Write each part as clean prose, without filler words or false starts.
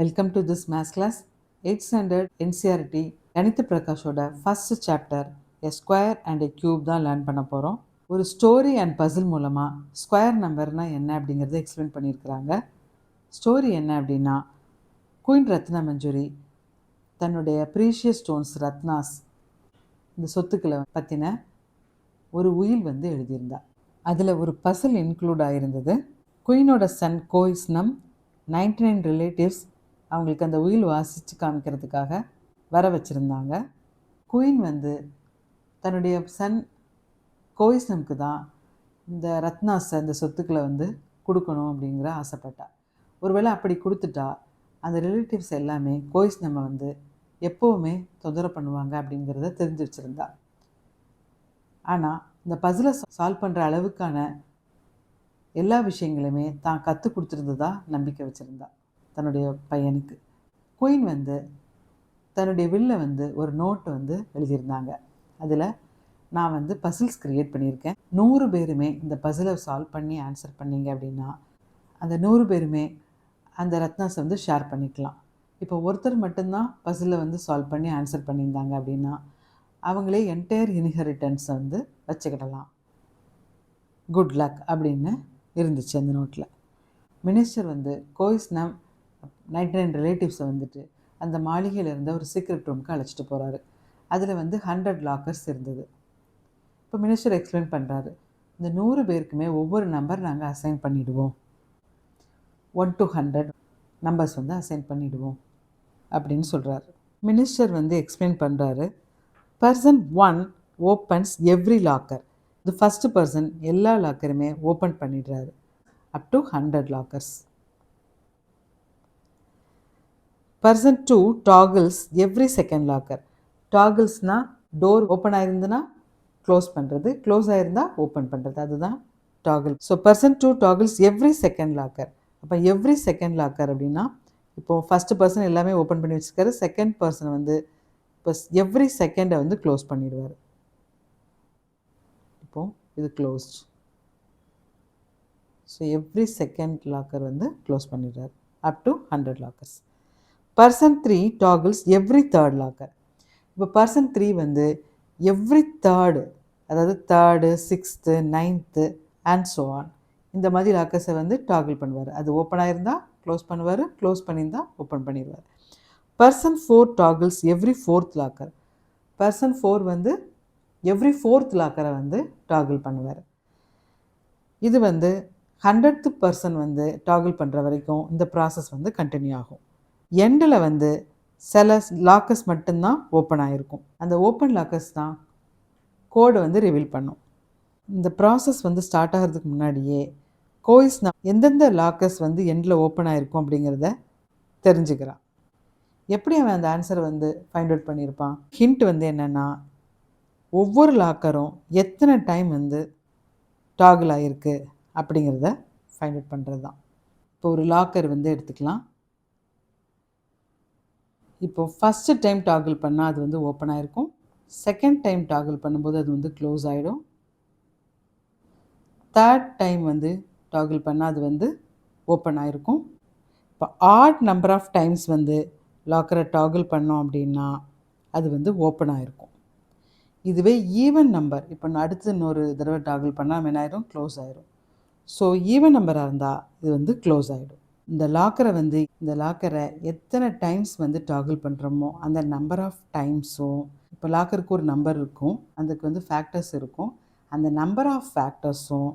Welcome to this maths class. 8th standard NCERT கணித பிரகாஷோட first chapter a square and a cube தான் learn பண்ண போகிறோம். ஒரு ஸ்டோரி அண்ட் பசில் மூலமாக ஸ்கொயர் நம்பர்னால் என்ன அப்படிங்கிறத எக்ஸ்பிளைன் பண்ணியிருக்கிறாங்க. ஸ்டோரி என்ன அப்படின்னா, குயின் ரத்ன மஞ்சுரி தன்னுடைய ப்ரீஷியஸ் ஸ்டோன்ஸ் ரத்னாஸ் இந்த சொத்துக்களை பற்றின ஒரு உயில் எழுதியிருந்தா. அதில் ஒரு பசில் இன்க்ளூட் ஆகிருந்தது. குயினோட சன் கோயிஸ்னம் 99 ரிலேட்டிவ்ஸ் அவங்களுக்கு அந்த உயில் வாசித்து காமிக்கிறதுக்காக வர வச்சுருந்தாங்க. குயின் தன்னுடைய சன் கோயிஸ்னம்க்கு தான் இந்த ரத்னாஸை அந்த சொத்துக்களை கொடுக்கணும் அப்படிங்கிற ஆசைப்பட்டா. ஒருவேளை அப்படி கொடுத்துட்டா அந்த ரிலேட்டிவ்ஸ் எல்லாமே கோயிஸ்னம்மை எப்போவுமே தொந்தரவு பண்ணுவாங்க அப்படிங்கிறத தெரிஞ்சு வச்சுருந்தா. ஆனால் இந்த பசிலை சால்வ் பண்ணுற அளவுக்கான எல்லா விஷயங்களுமே தான் கற்றுக் கொடுத்துருந்ததா நம்பிக்கை வச்சுருந்தா தன்னுடைய பையனுக்கு. குயின் தன்னுடைய வில்ல ஒரு நோட்டு எழுதியிருந்தாங்க. அதில் நான் பசில்ஸ் க்ரியேட் பண்ணியிருக்கேன். 100 பேருமே இந்த பசிலை சால்வ் பண்ணி ஆன்சர் பண்ணிங்க அப்படின்னா அந்த 100 பேருமே அந்த ரத்னாஸை ஷேர் பண்ணிக்கலாம். இப்போ ஒருத்தர் மட்டும்தான் பசிலை சால்வ் பண்ணி ஆன்சர் பண்ணியிருந்தாங்க அப்படின்னா அவங்களே என்டையர் இன்ஹெரிட்டன்ஸை வச்சுக்கிடலாம். குட் லக் அப்படின்னு இருந்துச்சு அந்த நோட்டில். மினிஸ்டர் கோயிஸ்னம் 99 ரிலேட்டிவ்ஸை அந்த மாளிகையில் இருந்த ஒரு சீக்ரெட் ரூமுக்கு அழைச்சிட்டு போகிறாரு. அதில் 100 லாக்கர்ஸ் இருந்தது. இப்போ மினிஸ்டர் எக்ஸ்பிளைன் பண்ணுறாரு, இந்த 100 பேருக்குமே ஒவ்வொரு நம்பர் நாங்கள் அசைன் பண்ணிவிடுவோம். 1 to 100 நம்பர்ஸ் அசைன் பண்ணிவிடுவோம் அப்படின்னு சொல்கிறாரு. மினிஸ்டர் எக்ஸ்பிளைன் பண்ணுறாரு, பர்சன் 1 ஓப்பன்ஸ் எவ்ரி லாக்கர். இது ஃபஸ்ட்டு பர்சன் எல்லா லாக்கருமே ஓப்பன் பண்ணிடுறாரு, up to 100 lockers. Person 2 toggles every second locker. டாகிள்ஸ்னால் டோர் ஓப்பன் ஆயிருந்துன்னா க்ளோஸ் பண்ணுறது, க்ளோஸ் ஆயிருந்தால் ஓப்பன் பண்ணுறது, அதுதான் toggle. So person 2 toggles every second locker. அப்போ எவ்ரி செகண்ட் லாக்கர் அப்படின்னா இப்போது ஃபஸ்ட்டு பர்சன் எல்லாமே ஓப்பன் பண்ணி வச்சுருக்காரு. செகண்ட் பர்சன் இப்போ எவ்ரி செகண்டை க்ளோஸ் பண்ணிடுவார். இப்போது இது closed. So every second locker close பண்ணிடுறாரு, up to 100 lockers. Person 3 toggles every third locker. இப்போ பர்சன் 3 எவ்ரி தேர்டு, அதாவது third, 6th, 9th and so on, இந்த மாதிரி லாக்கர்ஸை டாகிள் பண்ணுவார். அது ஓப்பன் ஆகிருந்தால் க்ளோஸ் பண்ணுவார், க்ளோஸ் பண்ணியிருந்தால் ஓப்பன் பண்ணிடுவார். Person 4 toggles every 4th locker. Person 4 every 4th லாக்கரை டாகிள் பண்ணுவார். இது 100th பர்சன் டாகிள் பண்ணுற வரைக்கும் இந்த ப்ராசஸ் கண்டினியூ ஆகும். எண்டில் சில லாக்கர்ஸ் மட்டும்தான் ஓப்பன் ஆகிருக்கும். அந்த ஓப்பன் லாக்கர்ஸ் தான் கோடை ரிவீல் பண்ணும். இந்த ப்ராசஸ் ஸ்டார்ட் ஆகிறதுக்கு முன்னாடியே கோயிஸ்னா எந்தெந்த லாக்கர்ஸ் எண்டில் ஓப்பன் ஆகிருக்கும் அப்படிங்கிறத தெரிஞ்சுக்கிறான். எப்படி அவன் அந்த ஆன்சரை ஃபைண்ட் அவுட் பண்ணியிருப்பான்? ஹிண்ட் என்னென்னா, ஒவ்வொரு லாக்கரும் எத்தனை டைம் டாகிள் ஆகிருக்கு அப்படிங்கிறத ஃபைண்ட் அவுட் பண்ணுறது தான். இப்போ ஒரு லாக்கர் எடுத்துக்கலாம். இப்போது ஃபஸ்ட்டு டைம் டாகிள் பண்ணால் அது ஓப்பன் ஆகிருக்கும். செகண்ட் டைம் டாகிள் பண்ணும்போது அது க்ளோஸ் ஆகிடும். தேர்ட் டைம் டாகிள் பண்ணால் அது ஓப்பன் ஆகிருக்கும். இப்போ ஆட் நம்பர் ஆஃப் டைம்ஸ் லாக்கரை டாகிள் பண்ணோம் அப்படின்னா அது ஓப்பன் ஆகிருக்கும். இதுவே ஈவன் நம்பர், இப்போ அடுத்து இன்னொரு தடவை டாகிள் பண்ணால் என்ன ஆயிரும்? க்ளோஸ் ஆகிரும். ஸோ ஈவன் நம்பராக இருந்தால் இது க்ளோஸ் ஆகிடும். இந்த லாக்கரை எத்தனை டைம்ஸ் டாகிள் பண்ணுறோமோ அந்த நம்பர் ஆஃப் டைம்ஸும், இப்போ லாக்கருக்கு ஒரு நம்பர் இருக்கும், அதுக்கு ஃபேக்டர்ஸ் இருக்கும், அந்த நம்பர் ஆஃப் ஃபேக்டர்ஸும்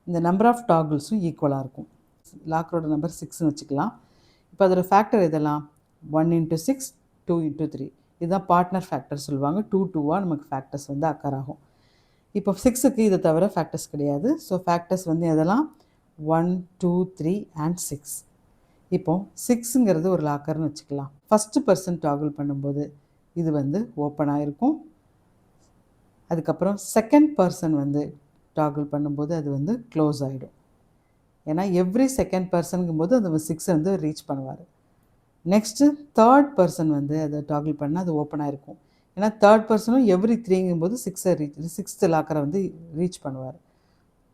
இந்த நம்பர் ஆஃப் டாகிள்ஸும் ஈக்குவலாக இருக்கும். லாக்கரோட நம்பர் 6ன்னு வச்சுக்கலாம். இப்போ அதோட ஃபேக்டர் இதெல்லாம் 1 into 6, 2 into 3, இதுதான் பார்ட்னர் ஃபேக்டர் சொல்லுவாங்க. 2 2ஆக நமக்கு ஃபேக்டர்ஸ் அக்கர் ஆகும். இப்போ 6க்கு இதை தவிர ஃபேக்டர்ஸ் கிடையாது. ஸோ ஃபேக்டர்ஸ் எதெல்லாம்? 1 2 3 and 6. இப்போது 6ங்கிறது ஒரு லாக்கர்னு வச்சுக்கலாம். ஃபஸ்ட்டு பர்சன் டாகிள் பண்ணும்போது இது ஓப்பன் ஆகிருக்கும். அதுக்கப்புறம் செகண்ட் பர்சன் டாகிள் பண்ணும்போது அது க்ளோஸ் ஆகிடும். ஏன்னா எவ்ரி செகண்ட் பர்சனுங்கும்போது அந்த 6 ரீச் பண்ணுவார். நெக்ஸ்ட்டு தேர்ட் பர்சன் அதை டாகிள் பண்ணால் அது ஓப்பன் ஆகிருக்கும். ஏன்னா தேர்ட் பர்சனும் எவ்ரி 3ங்கும்போது 6th லாக்கரை ரீச் பண்ணுவார்.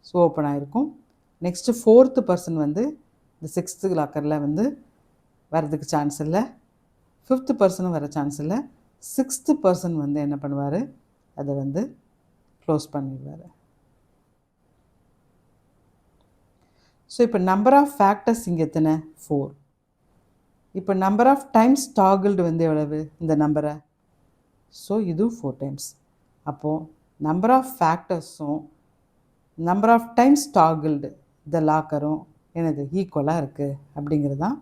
ஸோ ஓப்பன் ஆகிருக்கும். நெக்ஸ்ட்டு ஃபோர்த்து பர்சன் இந்த 6th லாக்கரில் வரதுக்கு சான்ஸ் இல்லை, 5th பர்சனும் வர சான்ஸ் இல்லை, 6th பர்சன் வந்து என்ன பண்ணுவார், அதை வந்து க்ளோஸ் பண்ணிடுவார். ஸோ இப்போ நம்பர் ஆஃப் ஃபேக்டர்ஸ் இங்கே எத்தனை, 4. இப்போ நம்பர் ஆஃப் டைம்ஸ் டாகிள்டு வந்து எவ்வளவு இந்த நம்பரை, ஸோ இது 4 டைம்ஸ். அப்போது நம்பர் ஆஃப் ஃபேக்டர்ஸும் நம்பர் ஆஃப் டைம்ஸ் டாகிள்டு இந்த லாக்கரும் எனது ஈக்குவலாக இருக்குது அப்படிங்கிறது தான்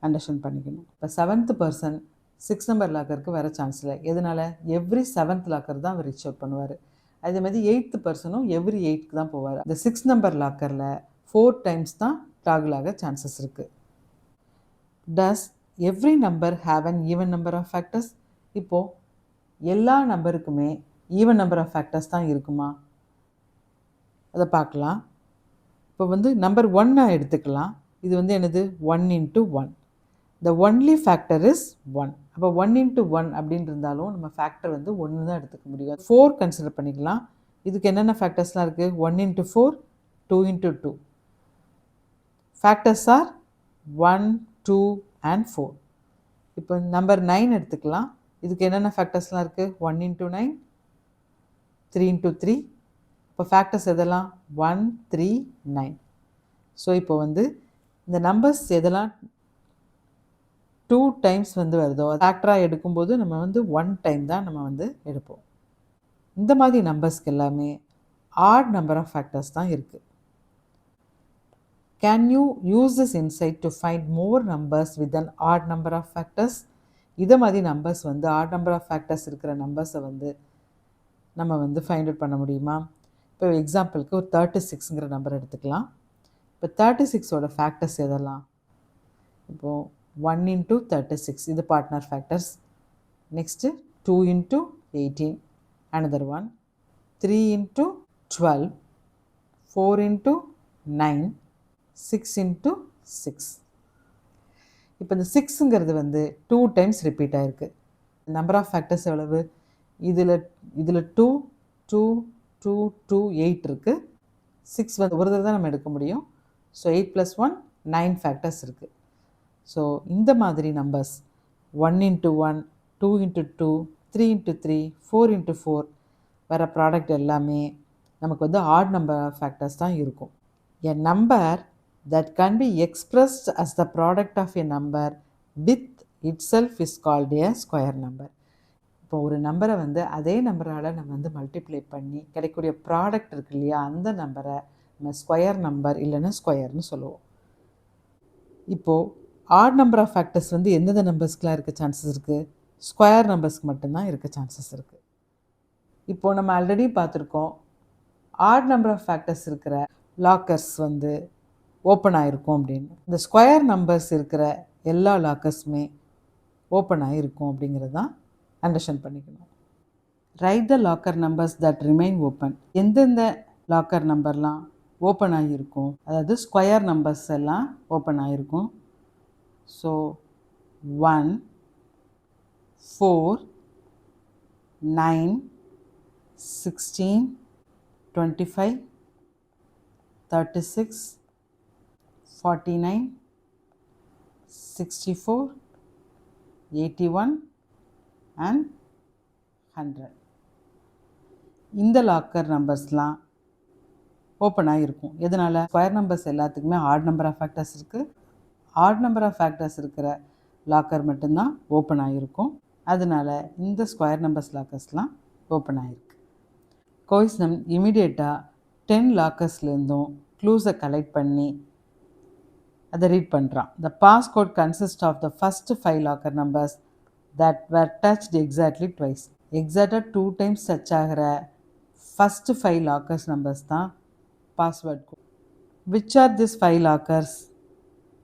அண்டர்ஸ்டாண்ட் பண்ணிக்கணும். இப்போ 7th பர்சன் 6 நம்பர் லாக்கருக்கு வர சான்ஸ் இல்லை. எதனால், எவ்ரி 7th லாக்கர் தான் அவர் ரீச் அவுட் பண்ணுவார். அதே மாதிரி 8th பர்சனும் எவ்ரி 8க்கு தான் போவார். இந்த 6 நம்பர் லாக்கரில் 4 டைம்ஸ் தான் டாகிள் ஆக சான்சஸ் இருக்குது. Does every number have an even number of factors? இப்போது எல்லா நம்பருக்குமே ஈவன் நம்பர் ஆஃப் ஃபேக்டர்ஸ் தான் இருக்குமா, அதை பார்க்கலாம். இப்போ வந்து நம்பர் 1 எடுத்துக்கலாம். இது வந்து என்னது 1 into 1. The only factor is 1. அப்போ 1 into 1 அப்படின்னு இருந்தாலும் நம்ம ஃபேக்டர் வந்து 1 தான் எடுத்துக்க முடியும். 4 கன்சிடர் பண்ணிக்கலாம். இதுக்கு என்னென்ன ஃபேக்டர்ஸ்லாம் இருக்குது, 1 into 4, 2 into 2. Factors R 1, 2 and 4. இப்போ நம்பர் 9 எடுத்துக்கலாம். இதுக்கு என்னென்ன ஃபேக்டர்ஸ்லாம் இருக்குது, 1 into 9, 3 into 3. இப்போ ஃபேக்டர்ஸ் எதெல்லாம் 1, 3, 9. ஸோ இப்போ வந்து இந்த நம்பர்ஸ் எதெல்லாம் 2 டைம்ஸ் வந்து வருதோ ஃபேக்டராக எடுக்கும்போது நம்ம வந்து 1 டைம் தான் நம்ம வந்து எடுப்போம். இந்த மாதிரி நம்பர்ஸ்க்கு எல்லாமே ஆட் நம்பர் ஆஃப் ஃபேக்டர்ஸ் தான் இருக்குது. Can you use this insight to find more numbers with an odd number of factors? இதை மாதிரி நம்பர்ஸ் வந்து ஆட் நம்பர் ஆஃப் ஃபேக்டர்ஸ் இருக்கிற நம்பர்ஸை வந்து நம்ம வந்து ஃபைண்ட் அவுட் பண்ண முடியுமா? இப்போ எக்ஸாம்பிளுக்கு ஒரு 36ங்கிற நம்பர் எடுத்துக்கலாம். இப்போ 36ஓட ஃபேக்டர்ஸ் எதெல்லாம், இப்போது 1 into 36 இது partner factors. Next 2 into 18 another one, 3 into 12, 4 into 9, 6 into 6. இப்போ இந்த 6ங்கிறது வந்து 2 டைம்ஸ் ரிப்பீட் ஆகிருக்கு. நம்பர் ஆஃப் ஃபேக்டர்ஸ் எவ்வளவு, இதில் 2, 2, 2, 2, 8 இருக்குது. 6 வந்து ஒரு தடவை தான் நம்ம எடுக்க முடியும். ஸோ 8 + 1, 9 ஃபேக்டர்ஸ் இருக்குது. ஸோ இந்த மாதிரி numbers 1 into 1, 2 into 2, 3 into 3, 4 into 4 வர ப்ராடக்ட் எல்லாமே நமக்கு வந்து ஆட் நம்பர் ஆஃப் ஃபேக்டர்ஸ் தான் இருக்கும். எ number that can be expressed as the product of a number with itself is called a square number. இப்போ ஒரு நம்பரை வந்து அதே நம்பரால் நம்ம வந்து மல்டிப்ளை பண்ணி கிடைக்கக்கூடிய ப்ராடக்ட் இருக்கு இல்லையா, அந்த நம்பரை நம்ம ஸ்கொயர் நம்பர் இல்லைன்னா ஸ்கொயர்னு சொல்லுவோம். இப்போது ஆட் நம்பர் ஆஃப் ஃபேக்டர்ஸ் வந்து எந்தெந்த நம்பர்ஸ்க்கெலாம் இருக்க சான்சஸ் இருக்குது, ஸ்கொயர் நம்பர்ஸ்க்கு மட்டும்தான் இருக்க சான்சஸ் இருக்குது. இப்போது நம்ம ஆல்ரெடி பார்த்துருக்கோம், ஆட் நம்பர் ஆஃப் ஃபேக்டர்ஸ் இருக்கிற லாக்கர்ஸ் வந்து ஓப்பன் ஆகிருக்கும் அப்படின்னு. இந்த ஸ்கொயர் நம்பர்ஸ் இருக்கிற எல்லா லாக்கர்ஸுமே ஓப்பன் ஆகிருக்கும் அப்படிங்கிறது தான் அண்டர்ஸ்டாண்ட் பண்ணிக்கணும். Right the locker numbers that remain open. எந்தெந்த லாக்கர் நம்பர்லாம் ஓப்பன் ஆகியிருக்கும், அதாவது ஸ்கொயர் நம்பர்ஸ் எல்லாம் ஓப்பன் ஆகிருக்கும். So 1, 4, 9, 16, 25, 36, 49, 64, 81 and 100. இந்த லாக்கர் நம்பர்ஸ்லாம் ஓப்பன் ஆகிருக்கும். எதனால், ஸ்கொயர் நம்பர்ஸ் எல்லாத்துக்குமே ஆட் நம்பர் ஆஃப் ஃபேக்டர்ஸ் இருக்குது. ஆட் நம்பர் ஆஃப் ஃபேக்டர்ஸ் இருக்கிற லாக்கர் மட்டும்தான் ஓப்பன் ஆகிருக்கும். அதனால் இந்த ஸ்கொயர் நம்பர்ஸ் லாக்கர்ஸ்லாம் ஓப்பன் ஆகிருக்கு. கோயிஸ்னம் இமீடியட்டாக 10 லாக்கர்ஸ்லேருந்தும் க்ளூஸை கலெக்ட் பண்ணி அதை ரீட் பண்ணுறான். The passcode consist of the first 5 locker numbers that were touched exactly twice. எக்ஸாக்டாக 2 டைம்ஸ் டச் ஆகிற ஃபஸ்ட்டு 5 லாக்கர்ஸ் நம்பர்ஸ் தான் password code. Which are this 5 lockers?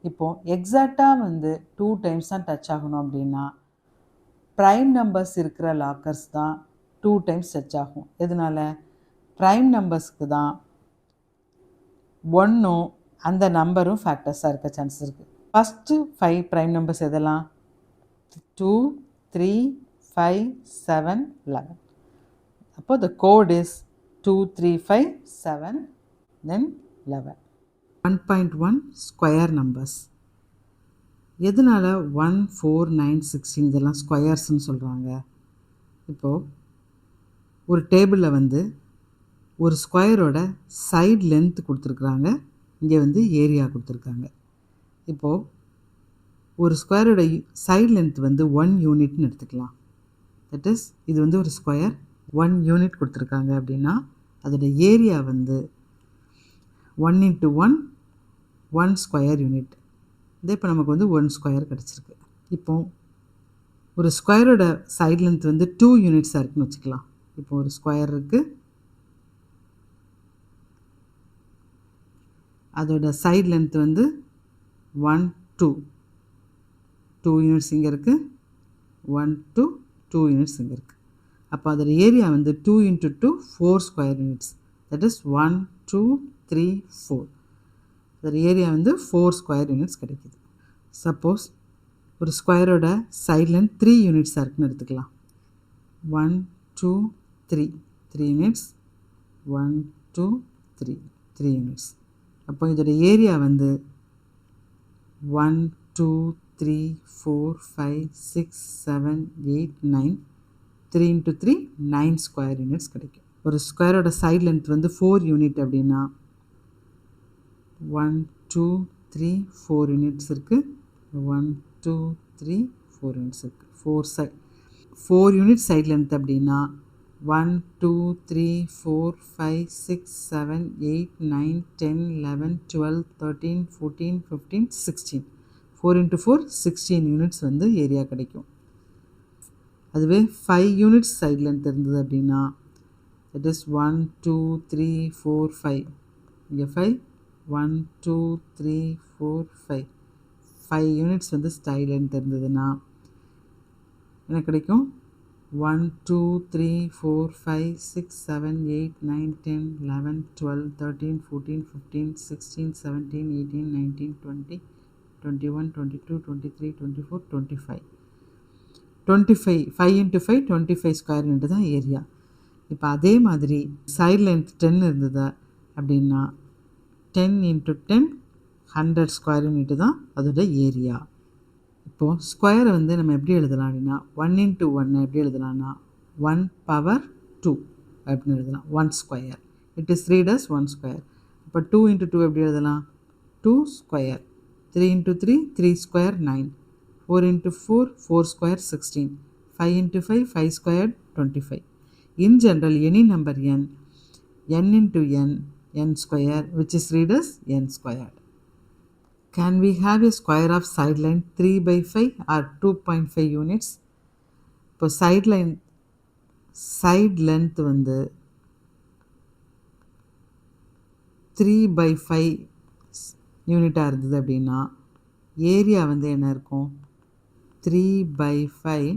இப்போது எக்ஸாக்டாக வந்து 2 டைம்ஸ் தான் டச் ஆகணும் அப்படின்னா ப்ரைம் நம்பர்ஸ் இருக்கிற லாக்கர்ஸ் தான் 2 டைம்ஸ் டச் ஆகும். எதனால், ப்ரைம் நம்பர்ஸ்க்கு தான் 1ம் அந்த நம்பரும் ஃபேக்டர்ஸாக இருக்க சான்சஸ் இருக்குது. ஃபஸ்ட்டு 5 ப்ரைம் நம்பர்ஸ் எதெல்லாம், 2, 3, 5, 7, 11. அப்போ the code is 2, 3, 5, 7, then 11. 1.1 square numbers. எதனால 1, 4, 9, 16 இதெல்லாம் ஸ்கொயர்ஸ்ன்னு சொல்கிறாங்க? இப்போது ஒரு டேபிளில் வந்து ஒரு ஸ்கொயரோட சைடு லென்த் கொடுத்துருக்குறாங்க, இங்கே வந்து ஏரியா கொடுத்துருக்காங்க. இப்போது ஒரு ஸ்கொயரோட சைடு லென்த் வந்து 1 யூனிட்னு எடுத்துக்கலாம். தட் இஸ் இது வந்து ஒரு ஸ்கொயர் 1 யூனிட் கொடுத்துருக்காங்க அப்படின்னா அதோட ஏரியா வந்து 1 × 1 1 ஸ்கொயர் யூனிட். இதே இப்போ நமக்கு வந்து 1 ஸ்கொயர் கிடச்சிருக்கு. இப்போ ஒரு ஸ்கொயரோட சைடு லென்த் வந்து 2 யூனிட்ஸாக இருக்குன்னு வச்சுக்கலாம். இப்போ ஒரு ஸ்கொயர் இருக்குது, அதோட சைடு லென்த் வந்து 1, 2 2 யூனிட்ஸ் இங்கே இருக்குது, 1, 2 2 யூனிட்ஸ் இங்கே இருக்குது. அப்போ அதோட ஏரியா வந்து 2 × 2 4 ஸ்கொயர் யூனிட்ஸ். That is 1, 2, 3, 4. அதோட ஏரியா வந்து 4 ஸ்கொயர் யூனிட்ஸ் கிடைக்குது. சப்போஸ் ஒரு ஸ்கொயரோட சைட் லென்த் 3 யூனிட்ஸாக இருக்குன்னு எடுத்துக்கலாம். 1, 2, 3 3 யூனிட்ஸ், 1, 2, 3 3 யூனிட்ஸ். அப்போ இதோட ஏரியா வந்து 1, 2, 3, 4, 5, 6, 7, 8, 9 3 × 3 9 ஸ்கொயர் யூனிட்ஸ் கிடைக்கும். ஒரு ஸ்கொயரோட சைட் லென்த் வந்து 4 யூனிட் அப்படின்னா 1, 2, 3, 4 யூனிட்ஸ் இருக்குது. 1, 2, 3, 4 யூனிட்ஸ் இருக்குது. 4 யூனிட் சைட் லென்த் அப்படின்னா 1, 2, 3, 4, 5, 6, 7, 8, 9, 10, 11, 12, 13, 14, 15, 16. 4 × 4 16 யூனிட்ஸ் வந்து ஏரியா கிடைக்கும். அதுவே 5 யூனிட்ஸ் சைட் லென்த் இருந்தது அப்படின்னா இட் இஸ் 1, 2, 3, 4, 5. இங்கே 5, 1, 2, 3, 4, 5 5 யூனிட்ஸ் வந்து சைட் லென்த் இருந்ததுன்னா என்ன கிடைக்கும்? 1, 2, 3, 4, 5, 6, 7, 8, 9, 10, 11, 12, 13, 14, 15, 16, 17, 18, 19, 20, 21, 22, 23, 24, 25. 25 5 × 5 25 ஸ்கொயர் யூனிட் தான் ஏரியா. இப்போ அதே மாதிரி சைட் லென்த் 10 இருந்தது அப்படின்னா 10 × 10 100 ஸ்கொயர் யூனிட் தான் அதோட ஏரியா. இப்போது ஸ்கொயரை வந்து நம்ம எப்படி எழுதலாம் அப்படின்னா 1 × 1 எப்படி எழுதலாம்னா 1 power 2 அப்படின்னு எழுதலாம். 1 square it is read as 1 square. இப்போ 2 × 2 எப்படி எழுதலாம்? 2 square. 3 × 3 3 square 9. 4 × 4 4 square 16. 5 × 5 5 squared 25. In general, any number n into n square, which is read as n squared. Can we have a square of side length 3/5 or 2.5 units? இப்போ side length வந்து 3/5 யூனிட்டாக இருந்தது அப்படின்னா area வந்து என்ன இருக்கும்? 3/5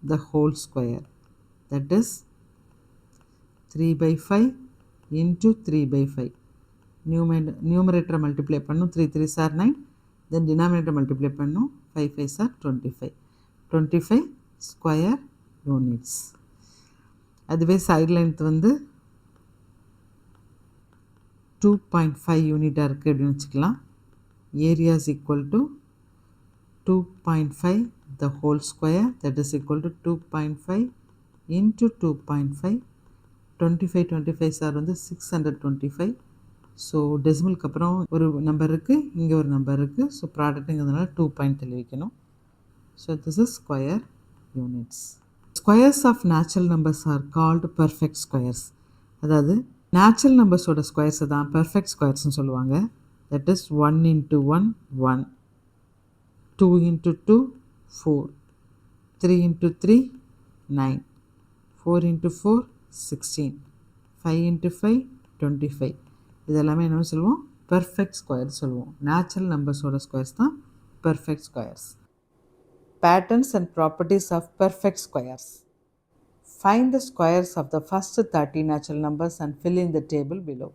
the whole square. That is 3/5 into 3/5. Numerator multiply பண்ணும் 3 3s are 9. Then denominator multiply பண்ணும் 5 5s are 25. 25 square units. அதுவே side length வந்து 2.5 யூனிட்டாக இருக்குது அப்படின்னு வச்சுக்கலாம். Area is equal to 2.5 the whole square, that is equal to 2.5 into 2.5. 25 25s are வந்து 625. So டெசிமலுக்கு அப்புறம் ஒரு நம்பர் இருக்குது, இங்கே ஒரு நம்பர் இருக்குது. ஸோ ப்ராடக்ட்டுங்கிறதுனால 2 பாயிண்ட் தள்ளி வைக்கணும். So this is square units. Squares of natural numbers are called perfect squares. அதாவது நேச்சுரல் நம்பர்ஸோட ஸ்கொயர்ஸை தான் பெர்ஃபெக்ட் ஸ்கொயர்ஸ்னு சொல்லுவாங்க. That is 1 × 1 1, 2 × 2 4, 3 × 3 9, 4 × 4 16, 5 × 5 25. இதெல்லாமே என்ன சொல்லுவோம்? பெர்ஃபெக்ட் ஸ்கொயர் சொல்லுவோம். நேச்சுரல் நம்பர்ஸோட ஸ்கொயர்ஸ் தான் perfect squares. Patterns and properties of perfect squares. Find the squares of the first 30 natural numbers and fill in the table below.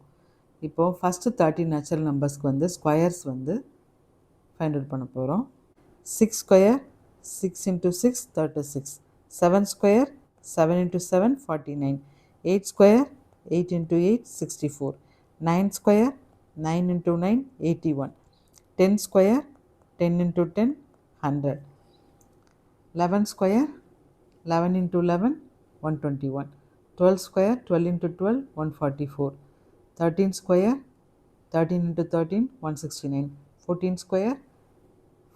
இப்போ ஃபஸ்ட்டு 30 நேச்சுரல் நம்பர்ஸ்க்கு வந்து ஸ்கொயர்ஸ் வந்து find out பண்ண போகிறோம். 6 square 6 × 6 36, 7 square 7 × 7 49, 8 square 8 × 8 64, 9 square 9 × 9 81, 10 square 10 × 10 100. 11 square, 11 into 11, 121. 12 square, 12 into 12, 144. 13 square, 13 into 13, 169. 14 square,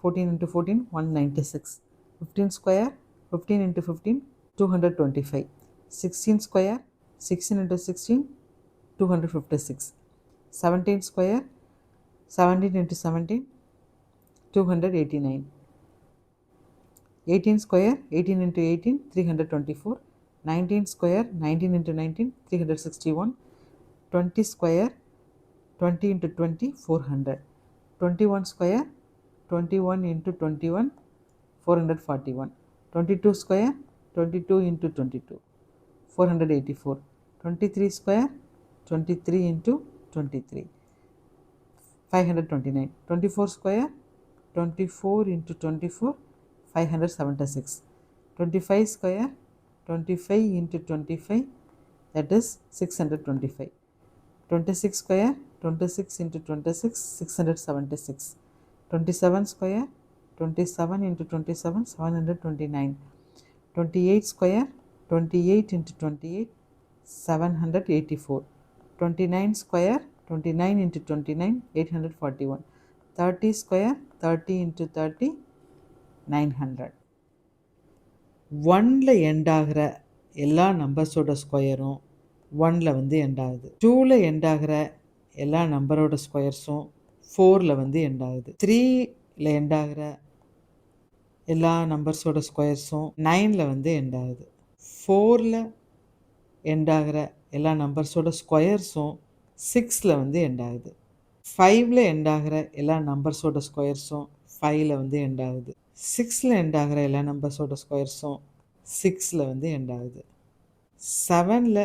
14 into 14, 196. 15 square, 15 into 15, 225. 16 square, 16 into 16, 256. 17 square, 17 into 17, 289. 18 square, 18 into 18, 324. 19 square, 19 into 19, 361. 20 square, 20 into 20, 400. 21 square, 21 into 21, 441. 22 square, 22 into 22, 484. 23 square, 23 into 23, 529. 24 square, 24 into 24, 576. 25 square, 25 into 25, that is 625. 26 square, 26 into 26, 676. 27 square, 27 into 27, 729. 28 square, 28 into 28, 784. 29 square, 29 into 29, 841. 30 square, 30 into 30, 900. 1ல end ஆகிற எல்லா நம்பர்ஸோட ஸ்கொயரும் 1ல வந்து end ஆகுது. 2ல end ஆகிற எல்லா நம்பரோட ஸ்கொயர்ஸும் 4ல வந்து end ஆகுது. 3ல end ஆகிற எல்லா நம்பர்ஸோட ஸ்கொயர்ஸும் 9ல வந்து எண்ட் ஆகுது. 4ல எண்ட் ஆகிற எல்லா நம்பர்ஸோட ஸ்கொயர்ஸும் 6ல வந்து எண்ட் ஆகுது. 5ல எண்ட் ஆகிற எல்லா நம்பர்ஸோட ஸ்கொயர்ஸும் 5ல வந்து எண்ட் ஆகுது. 6ல எண்ட் ஆகிற எல்லா நம்பர்ஸோட ஸ்கொயர்ஸும் 6ல வந்து எண்ட் ஆகுது. 7ல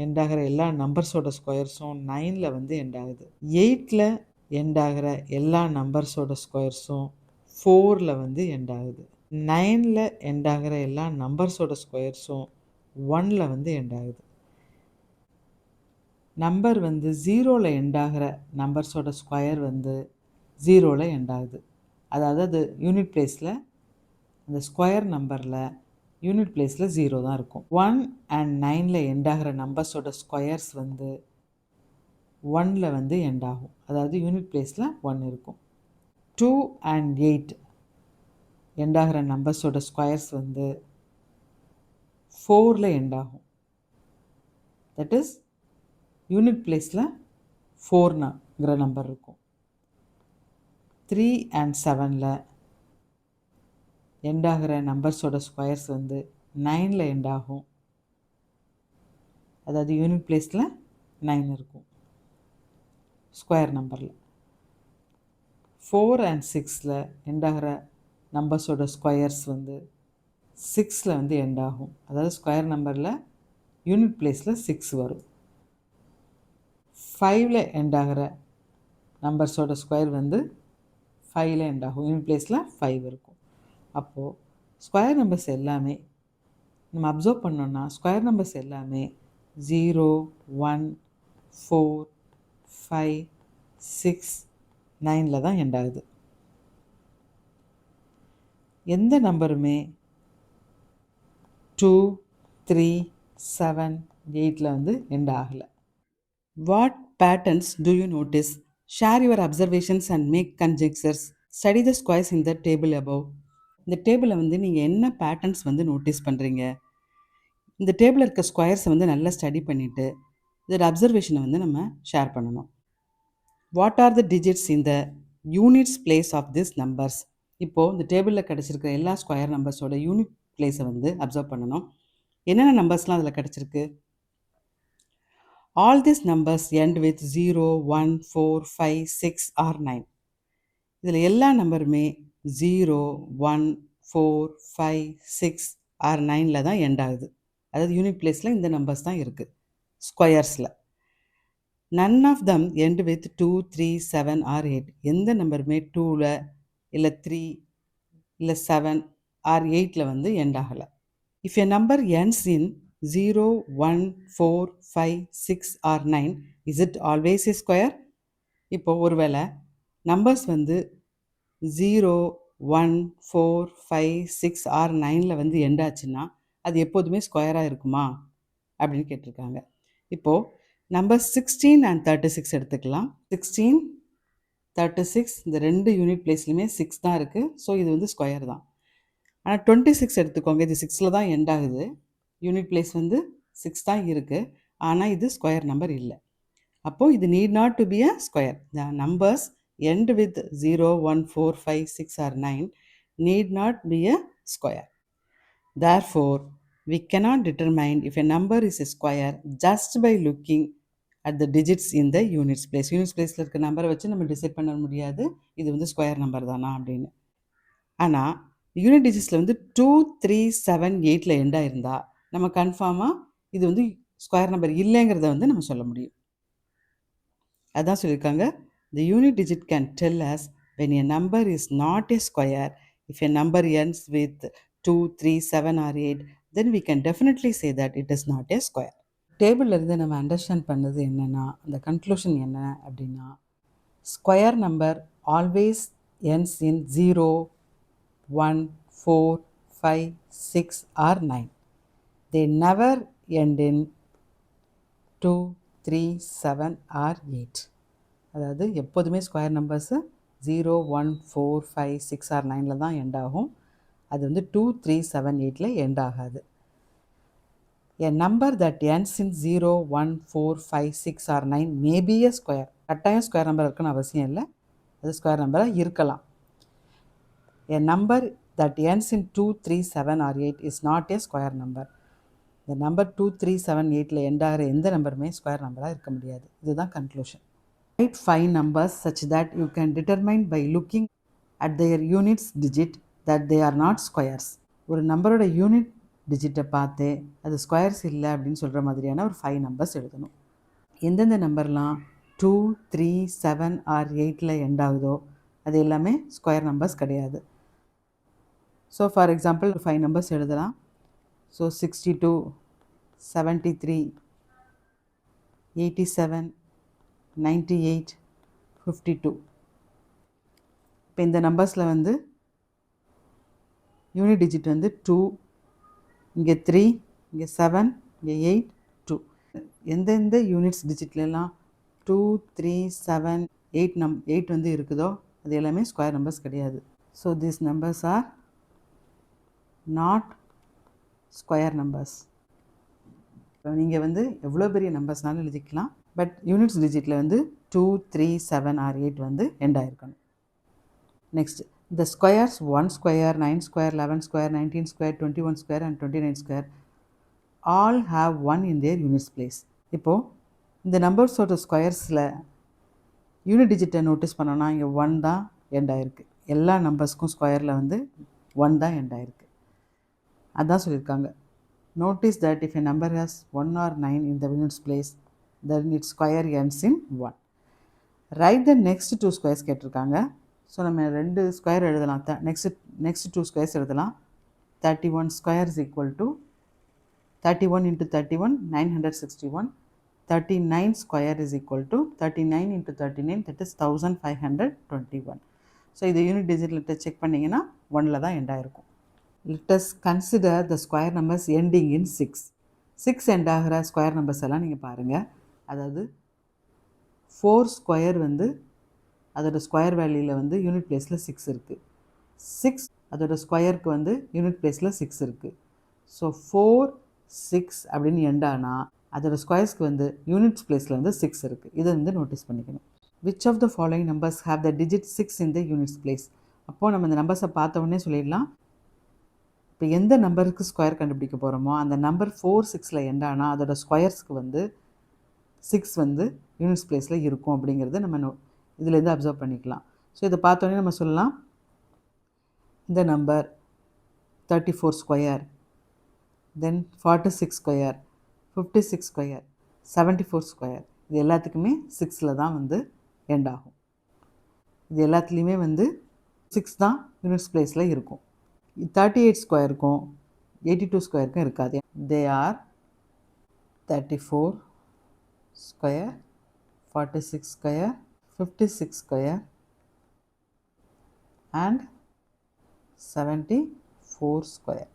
எண்ட் ஆகிற எல்லா நம்பர்ஸோட ஸ்கொயர்ஸும் 9ல வந்து எண்ட் ஆகுது. 8ல எண்ட் ஆகிற எல்லா நம்பர்ஸோட ஸ்கொயர்ஸும் 4ல வந்து எண்ட் ஆகுது. 9ல எண்ட் ஆகிற எல்லா நம்பர்ஸோட ஸ்கொயர்ஸும் 1ல வந்து எண்ட் ஆகுது. நம்பர் வந்து 0ல எண்ட் ஆகிற நம்பர்ஸோட ஸ்கொயர் வந்து 0ல எண்ட் ஆகுது. அதாவது அது யூனிட் பிளேஸில் அந்த ஸ்கொயர் நம்பரில் யூனிட் பிளேஸில் 0 தான் இருக்கும். 1 அண்ட் 9ல எண்ட் ஆகிற நம்பர்ஸோட ஸ்கொயர்ஸ் வந்து 1ல வந்து எண்ட் ஆகும். அதாவது யூனிட் பிளேஸில் 1 இருக்கும். 2 அண்ட் 8 எண்ட் ஆகிற நம்பர்ஸோட ஸ்கொயர்ஸ் வந்து 4ல எண்ட் ஆகும். தட் இஸ் யூனிட் பிளேஸில் 4ங்கிற நம்பர் இருக்கும். 3 அண்ட் 7ல எண்ட் ஆகிற நம்பர்ஸோட ஸ்கொயர்ஸ் வந்து 9ல எண்ட் ஆகும். அதாவது யூனிட் பிளேஸில் 9 இருக்கும் ஸ்கொயர் நம்பரில். 4 அண்ட் 6ல எண்ட் ஆகிற நம்பர்ஸோட ஸ்கொயர்ஸ் வந்து 6ல வந்து எண்ட் ஆகும். அதாவது ஸ்கொயர் நம்பரில் யூனிட் பிளேஸில் 6 வரும். 5ல எண்ட் ஆகிற நம்பர்ஸோட ஸ்கொயர் வந்து 5ல எண்ட் ஆகும். யூனிட் பிளேஸில் 5 இருக்கும். அப்போது ஸ்கொயர் நம்பர்ஸ் எல்லாமே நம்ம அப்சர்வ் பண்ணோன்னா ஸ்கொயர் நம்பர்ஸ் எல்லாமே 0, 1, 4, 5, 6, 9ல தான் எண்ட் ஆகுது. எந்த நம்பருமே 2, 3, 7, 8ல வந்து எண்ட் ஆகலை. What patterns do you notice? Share your observations and make conjectures. Study the squares in the table above. இந்த டேபிளில் வந்து நீங்கள் என்ன பேட்டர்ன்ஸ் வந்து நோட்டீஸ் பண்ணுறீங்க? இந்த டேபிளில் இருக்க ஸ்கொயர்ஸை வந்து நல்லா ஸ்டடி பண்ணிவிட்டு இதோட அப்சர்வேஷனை வந்து நம்ம ஷேர் பண்ணணும். What are the digits in the units place of this numbers? இப்போது இந்த டேபிளில் கிடச்சிருக்க எல்லா ஸ்கொயர் நம்பர்ஸோட யூனிட் பிளேஸை வந்து அப்சர்வ் பண்ணணும். என்னென்ன நம்பர்ஸ்லாம் அதில் கிடச்சிருக்கு? All these numbers end with 0, 1, 4, 5, 6 or 9. இதில் எல்லா நம்பருமே 0, 1, 4, 5, 6 or 9ல தான் எண்ட் ஆகுது. அதாவது யூனிட் பிளேஸில் இந்த நம்பர்ஸ் தான் இருக்குது ஸ்கொயர்ஸில். None of them end with 2, 3, 7 or 8. எந்த நம்பருமே 2ல இல்லை 3 இல்லை 7 ஆர் 8ல வந்து எண்ட் ஆகலை. If a number ends in 0, 1, 4, 5, 6 or 9, is it always a square? இப்போ ஒருவேளை நம்பர்ஸ் வந்து 0, 1, 4, 5, 6 ஆர் 9ல் வந்து எண்ட் ஆச்சுன்னா அது எப்போதுமே ஸ்கொயராக இருக்குமா அப்படின்னு கேட்டிருக்காங்க. இப்போது நம்பர் 16 அண்ட் 36 எடுத்துக்கலாம். 16, 36 இந்த ரெண்டு யூனிட் பிளேஸ்லையுமே 6 தான் இருக்குது. ஸோ இது வந்து ஸ்கொயர் தான். ஆனால் 26 எடுத்துக்கோங்க. இது 6ல் தான் எண்ட் ஆகுது. யூனிட் பிளேஸ் வந்து 6 தான் இருக்குது. ஆனால் இது ஸ்கொயர் நம்பர் இல்லை. அப்போது இது need not to be a square. The numbers end with 0, 1, 4, 5, 6 or 9 need not be a square. Therefore, we cannot determine if a number is a square just by looking at the digits in the units place. Units placeல இருக்க நம்பரை வச்சு நம்ம decide பண்ண முடியாது இது வந்து square number தானா அப்படின்னு. ஆனால் யூனிட் டிஜிட்ஸில் வந்து 2, 3, 7, 8ல் எண்டாக இருந்தால் நம்ம கன்ஃபார்மாக இது வந்து ஸ்கொயர் நம்பர் இல்லைங்கிறத வந்து நம்ம சொல்ல முடியும். அதான் சொல்லியிருக்காங்க, the unit digit can tell us when a number is not a square. If a number ends with 2, 3, 7 or 8, then we can definitely say that it is not a square. டேபிளில் இருந்து நம்ம அண்டர்ஸ்டாண்ட் பண்ணது என்னென்னா, அந்த conclusion என்ன அப்படின்னா, square number always ends in 0, 1, 4, 5, 6 or 9. They never end in 2, 3, 7 or 8. அதாவது எப்போதுமே ஸ்கொயர் நம்பர்ஸு 0, 1, 4, 5, 6 ஆர் 9ல் தான் எண்ட் ஆகும். அது வந்து 2, 3, 7, 8ல் எண்ட் ஆகாது. A number that ends in 0, 1, 4, 5, 6 or 9 may be a square. கட்டாயம் ஸ்கொயர் நம்பர் இருக்குன்னு அவசியம் இல்லை. அது ஸ்கொயர் நம்பராக இருக்கலாம். A number that ends in 2, 3, 7 or 8 is not a square number. இந்த நம்பர் 2, 3, 7, 8ல் எண்ட் ஆகிற எந்த நம்பருமே ஸ்கொயர் நம்பராக இருக்க முடியாது. இதுதான் conclusion. Write 5 numbers such that you can determine by looking at their units digit that they are not squares. ஒரு நம்பரோட unit டிஜிட்டை பார்த்து அது ஸ்கொயர்ஸ் இல்லை அப்படின்னு சொல்கிற மாதிரியான ஒரு 5 நம்பர்ஸ் எழுதணும். எந்தெந்த நம்பர்லாம் 2, 3, 7 ஆர் 8ல் எண்ட் ஆகுதோ அது எல்லாமே ஸ்கொயர் நம்பர்ஸ் கிடையாது. ஸோ ஃபார் எக்ஸாம்பிள் 5 நம்பர்ஸ் எழுதலாம். ஸோ 62, 73, 87, 98, 52. இப்போ இந்த நம்பர்ஸில் வந்து யூனிட் டிஜிட் வந்து 2, இங்கே 3, இங்கே 7, இங்கே 8, 2. எந்தெந்த யூனிட்ஸ் டிஜிட்லாம் 2, 3, 7, 8 வந்து இருக்குதோ அது எல்லாமே ஸ்கொயர் நம்பர்ஸ் கிடையாது. So these numbers are naught square numbers. இப்போ நீங்கள் வந்து எவ்வளோ பெரிய நம்பர்ஸ்னாலும் எழுதிக்கலாம். பட் யூனிட்ஸ் டிஜிட்டில் வந்து 2, 3, 7 ஆர் 8 வந்து எண்ட் ஆகிருக்கணும். Next, the squares 1 square, 9 square, 11 square, 19 square, 21 square and 29 square all have 1 in their units place. இப்போது இந்த நம்பர்ஸோட ஸ்கொயர்ஸில் யூனிட் டிஜிட்டை நோட்டீஸ் பண்ணோன்னா இங்கே 1 தான் எண்ட் ஆகிருக்கு. எல்லா நம்பர்ஸ்க்கும் ஸ்கொயரில் வந்து 1 தான் எண்ட் ஆகிருக்கு. அதான் சொல்லியிருக்காங்க, notice that if a number has 1 or 9 in the units place, then its square ends in 1. Write the next 2 squares கேட்டிருக்காங்க. ஸோ நம்ம 2 ஸ்கொயர் எழுதலாம். நெக்ஸ்ட் 2 ஸ்கொயர்ஸ் எழுதலாம். 31 square is equal to 31 into 31, 961. 39 square is equal to 39 into 39, that is 1521. So இது unit டிஜிட்டில் check பண்ணிங்கன்னா 1ல் தான் end ஆகிருக்கும். Let us consider the square numbers ending in 6. 6 end ஆகிற ஸ்கொயர் நம்பர்ஸ் எல்லாம் நீங்கள் பாருங்கள். அதாவது 4 ஸ்கொயர் வந்து அதோட ஸ்கொயர் வேல்யூவில் வந்து யூனிட் பிளேஸில் 6 இருக்குது. 6 அதோட ஸ்கொயருக்கு வந்து யூனிட் பிளேஸில் 6 இருக்குது. ஸோ 4, 6 அப்படின்னு எண்ட் ஆனால் அதோட ஸ்கொயர்ஸ்க்கு வந்து யூனிட்ஸ் பிளேஸில் வந்து 6 இருக்குது. இதை வந்து நோட்டீஸ் பண்ணிக்கணும். Which of the following numbers have the digit 6 in the units place? அப்போது நம்ம இந்த நம்பர்ஸை பார்த்த உடனே சொல்லிடலாம். இப்போ எந்த நம்பருக்கு ஸ்கொயர் கண்டுபிடிக்க போகிறோமோ அந்த நம்பர் 4, 6ல் எண்ட் ஆனால் அதோட ஸ்கொயர்ஸ்க்கு வந்து 6 வந்து யூனிட்ஸ் பிளேஸில் இருக்கும் அப்படிங்கிறத நம்ம இதுலேருந்து அப்சர்வ் பண்ணிக்கலாம். ஸோ இதை பார்த்தோன்னே நம்ம சொல்லலாம், இந்த நம்பர் 34 ஸ்கொயர், தென் 46 ஸ்கொயர், 56 ஸ்கொயர், 74 ஸ்கொயர், இது எல்லாத்துக்குமே 6ல் தான் வந்து எண்ட் ஆகும். இது எல்லாத்துலேயுமே வந்து 6 தான் யூனிட்ஸ் பிளேஸில் இருக்கும். 38 ஸ்கொயருக்கும் 82 ஸ்கொயருக்கும் இருக்காது. They are 34 square, 46 square, 56 square and 74 square.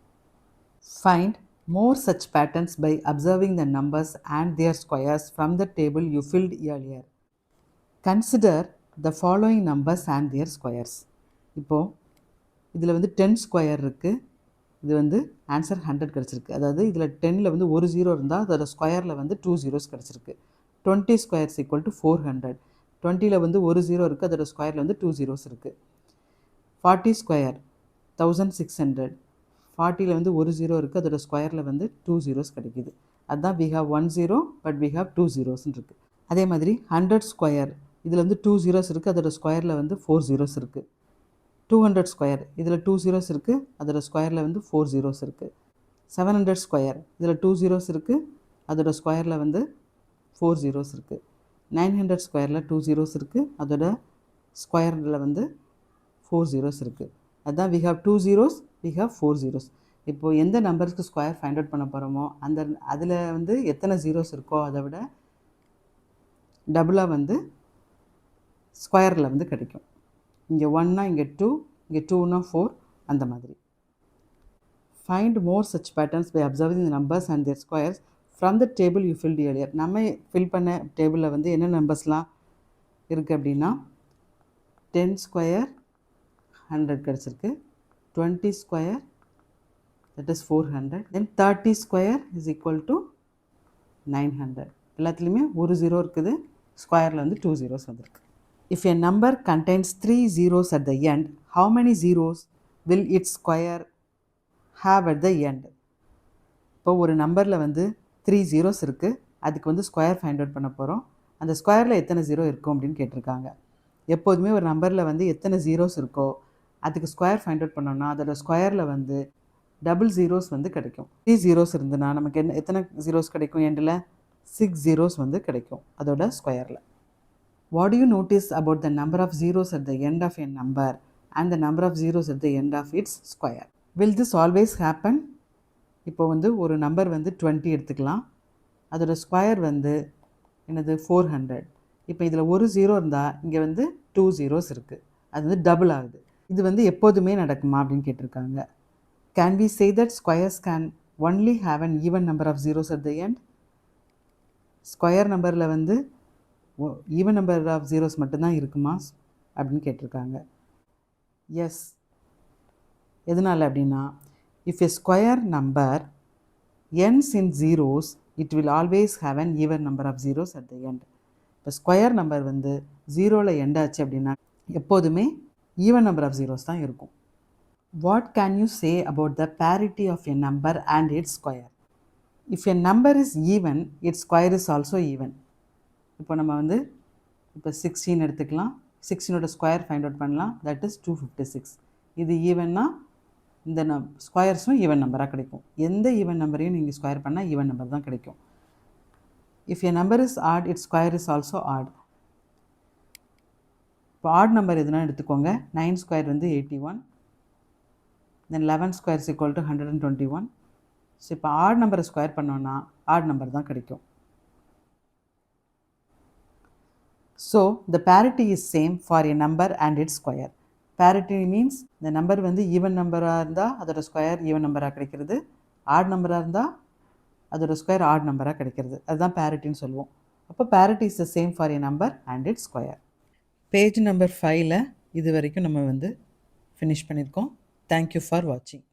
Find more such patterns by observing the numbers and their squares from the table you filled earlier. Consider the following numbers and their squares. இப்போ இதில் வந்து 10 square இருக்குது. இது வந்து answer 100 கிடச்சிருக்கு. அதாவது இதில் 10ல் வந்து ஒரு ஜீரோ இருந்தால் அதோட ஸ்கொயரில் வந்து 2 zeros கிடச்சிருக்கு. 20 ஸ்கொயர்ஸ் ஈக்குவல் டு 400. 20ல் வந்து ஒரு ஜீரோ இருக்குது, அதோட ஸ்கொயரில் வந்து 2 zeros இருக்குது. 40 ஸ்கொயர் 1600. 40ல் வந்து ஒரு ஜீரோ இருக்குது, அதோட ஸ்கொயரில் வந்து 2 zeros கிடைக்குது. அதுதான் we have 1 0 but we have 2 zeros இருக்குது. அதே மாதிரி 100 ஸ்கொயர் இதில் வந்து 2 zeros இருக்குது, அதோட ஸ்கொயரில் வந்து 4 zeros இருக்குது. 200 ஸ்கொயர் இதில் 2 zeros இருக்குது, அதோட ஸ்கொயரில் வந்து 4 zeros இருக்குது. 700 ஸ்கொயர் இதில் 2 zeros இருக்குது, அதோட ஸ்கொயரில் வந்து 4 zeros இருக்குது. 900 ஸ்கொயரில் 2 zeros இருக்குது, அதோட ஸ்கொயரில் வந்து 4 zeros இருக்குது. அதுதான் we have 2 zeros, we have 4 zeros. இப்போது எந்த நம்பருக்கு ஸ்கொயர் ஃபைண்ட் அவுட் பண்ண போகிறோமோ அதில் வந்து எத்தனை ஜீரோஸ் இருக்கோ அதை விட டபுளாக வந்து ஸ்கொயரில் வந்து கிடைக்கும். இங்கே 1னா இங்கே 2, இங்கே 2னா 4, அந்த மாதிரி. Find more such patterns by observing the numbers and their squares from the table you filled earlier. நம்ம ஃபில் பண்ண டேபிளில் வந்து என்ன நம்பர்ஸ்லாம் இருக்குது அப்படின்னா 10 ஸ்கொயர் 100 கிடச்சிருக்கு. 20 square that is 400. then 30 square is equal to 900. எல்லாத்துலேயுமே ஒரு ஜீரோ இருக்குது, ஸ்கொயரில் வந்து 2 zeros வந்திருக்கு. If a number contains 3 zeros at the end, how many zeros will its square have at the end? இப்போ ஒரு நம்பரில் வந்து 3 zeros இருக்குது, அதுக்கு வந்து ஸ்கொயர் ஃபைண்ட் அவுட் பண்ண போகிறோம். அந்த ஸ்கொயரில் எத்தனை ஜீரோ இருக்கும் அப்படின்னு கேட்டிருக்காங்க. எப்போதுமே ஒரு நம்பரில் வந்து எத்தனை ஜீரோஸ் இருக்கோ அதுக்கு ஸ்கொயர் ஃபைண்ட் அவுட் பண்ணோம்னா அதோட ஸ்கொயரில் வந்து டபுள் ஜீரோஸ் வந்து கிடைக்கும். 3 zeros இருந்துன்னா நமக்கு எத்தனை ஜீரோஸ் கிடைக்கும்? எண்டில் 6 zeros வந்து கிடைக்கும் அதோட ஸ்கொயரில். What do you notice about the number of zeros at the end of a number and the number of zeros at the end of its square? Will this always happen? இப்போ வந்து ஒரு number வந்து 20 எடுத்துக்கலாம், அதோட square வந்து என்னது 400. இப்போ இதில் ஒரு ஜீரோ இருந்தால் இங்கே வந்து 2 zeros இருக்குது, அது வந்து டபுள் ஆகுது. இது வந்து எப்போதுமே நடக்குமா அப்படின்னு கேட்டிருக்காங்க. Can we say that squares can only have an even number of zeros at the end? Square நம்பரில் வந்து ஈவன் நம்பர் ஆஃப் ஜீரோஸ் மட்டும்தான் இருக்குமா அப்படின்னு கேட்டிருக்காங்க. எஸ். எதனால் அப்படின்னா if a square number ends in zeros it will always have an even number of zeros at the end. இப்போ square number வந்து ஜீரோவில் எண்ட் ஆச்சு அப்படின்னா எப்போதுமே ஈவன் நம்பர் ஆஃப் ஜீரோஸ் தான் இருக்கும். What can you say about the parity of a number and its square? If a number is even, its square is also even. இப்போ நம்ம வந்து இப்போ 16 எடுத்துக்கலாம், 16ஓட ஸ்கொயர் ஃபைண்ட் அவுட் பண்ணலாம், தட் இஸ் 256. இது ஈவன்னா இந்த ஸ்கொயர்ஸும் ஈவன் நம்பராக கிடைக்கும். எந்த ஈவன் நம்பரையும் நீங்கள் ஸ்கொயர் பண்ணால் ஈவன் நம்பர் தான் கிடைக்கும். If a number is odd, it's square is also odd. இப்போ ஆட் நம்பர் எதுனா எடுத்துக்கோங்க. 9 ஸ்கொயர் வந்து 81, then 11 square is equal to 121. So இப்போ ஆட் நம்பரை ஸ்கொயர் பண்ணோன்னா ஆட் நம்பர் தான் கிடைக்கும். So the parity is same for a number and its square. Parity means the number வந்து ஈவன் நம்பராக இருந்தால் அதோட ஸ்கொயர் ஈவன் நம்பராக கிடைக்கிறது, ஆட் நம்பராக இருந்தால் அதோட ஸ்கொயர் ஆட் நம்பராக கிடைக்கிறது. அதுதான் பேரிட்டின்னு சொல்லுவோம். அப்போ parity is the same for a number and its square. Page number 5ல் இது வரைக்கும் நம்ம வந்து ஃபினிஷ் பண்ணியிருக்கோம். தேங்க்யூ ஃபார் வாட்சிங்.